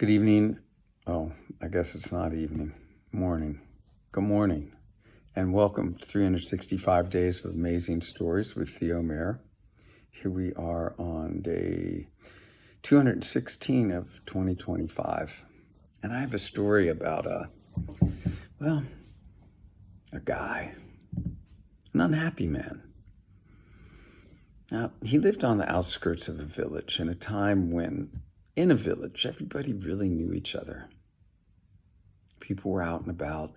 Good evening. Oh, I guess it's not evening. Morning. Good morning. And welcome to 365 Days of Amazing Stories with Theo Mayer. Here we are on day 216 of 2025. And I have a story about a guy, an unhappy man. Now, he lived on the outskirts of a village in a time when, in a village, everybody really knew each other. People were out and about.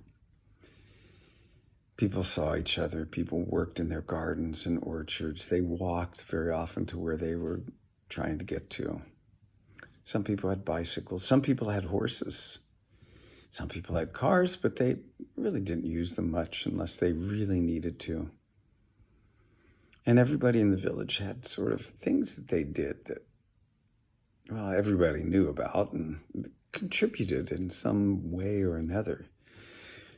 People saw each other. People worked in their gardens and orchards. They walked very often to where they were trying to get to. Some people had bicycles. Some people had horses. Some people had cars, but they really didn't use them much unless they really needed to. And everybody in the village had sort of things that they did that, well, everybody knew about and contributed in some way or another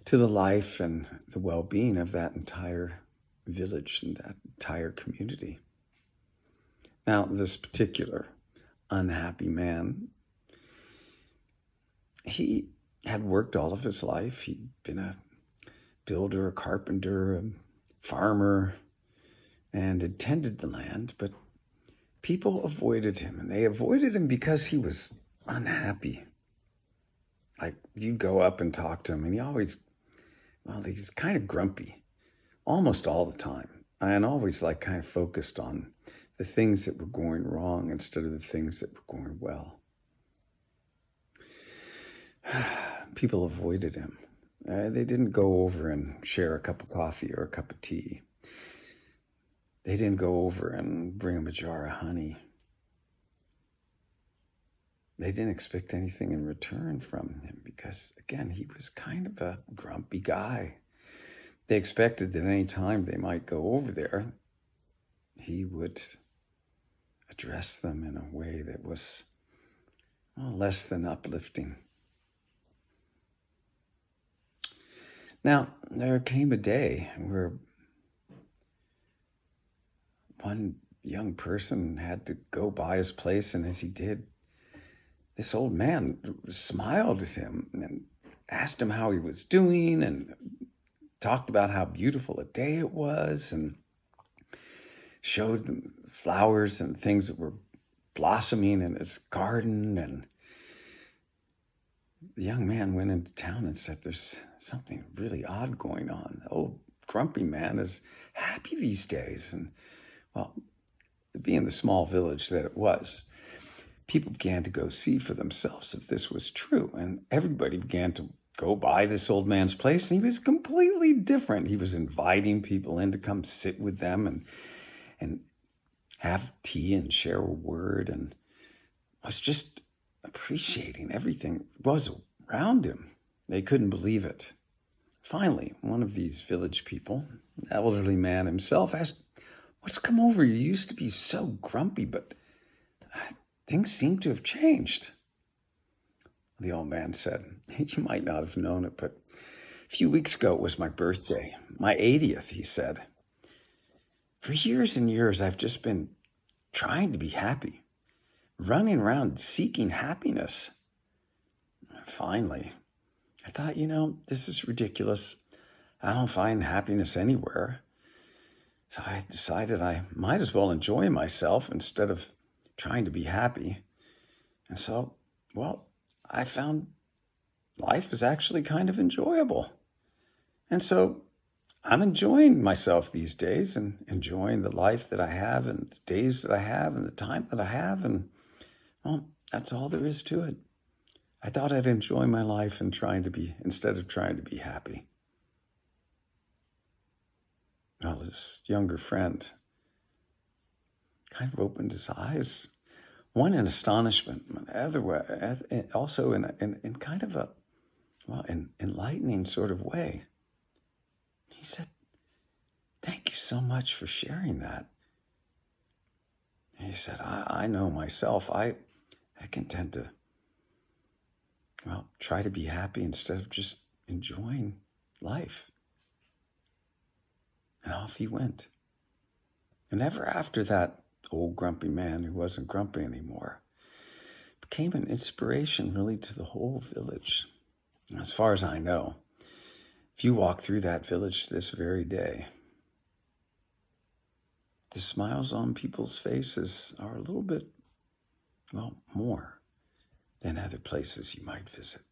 to the life and the well-being of that entire village and that entire community. Now, this particular unhappy man, he had worked all of his life. He'd been a builder, a carpenter, a farmer, and had tended the land, but people avoided him, and they avoided him because he was unhappy. Like, you'd go up and talk to him, and he's kind of grumpy almost all the time, and always kind of focused on the things that were going wrong instead of the things that were going well. People avoided him. They didn't go over and share a cup of coffee or a cup of tea. They didn't go over and bring him a jar of honey. They didn't expect anything in return from him because, again, he was kind of a grumpy guy. They expected that any time they might go over there, he would address them in a way that was less than uplifting. Now, there came a day where one young person had to go by his place, and as he did, this old man smiled at him and asked him how he was doing and talked about how beautiful a day it was and showed them flowers and things that were blossoming in his garden. And the young man went into town and said, "There's something really odd going on. The old grumpy man is happy these days." And well, being the small village that it was, people began to go see for themselves if this was true. And everybody began to go by this old man's place, and he was completely different. He was inviting people in to come sit with them and have tea and share a word, and was just appreciating everything that was around him. They couldn't believe it. Finally, one of these village people, an elderly man himself, asked, "What's come over you? You used to be so grumpy, but things seem to have changed." The old man said, "You might not have known it, but a few weeks ago it was my birthday, my 80th, he said. For years and years, I've just been trying to be happy, running around seeking happiness. Finally, I thought, this is ridiculous. I don't find happiness anywhere. So I decided I might as well enjoy myself instead of trying to be happy. And so, I found life is actually kind of enjoyable. And so I'm enjoying myself these days and enjoying the life that I have and the days that I have and the time that I have. And, that's all there is to it. I thought I'd enjoy my life and instead of trying to be happy." Well, this younger friend kind of opened his eyes, one in astonishment, the other way, also in kind of an enlightening sort of way. He said, "Thank you so much for sharing that." And he said, I know myself, I can tend to, try to be happy instead of just enjoying life. And off he went. And ever after that old grumpy man who wasn't grumpy anymore became an inspiration really to the whole village. As far as I know, if you walk through that village this very day, the smiles on people's faces are a little bit, well, more than other places you might visit.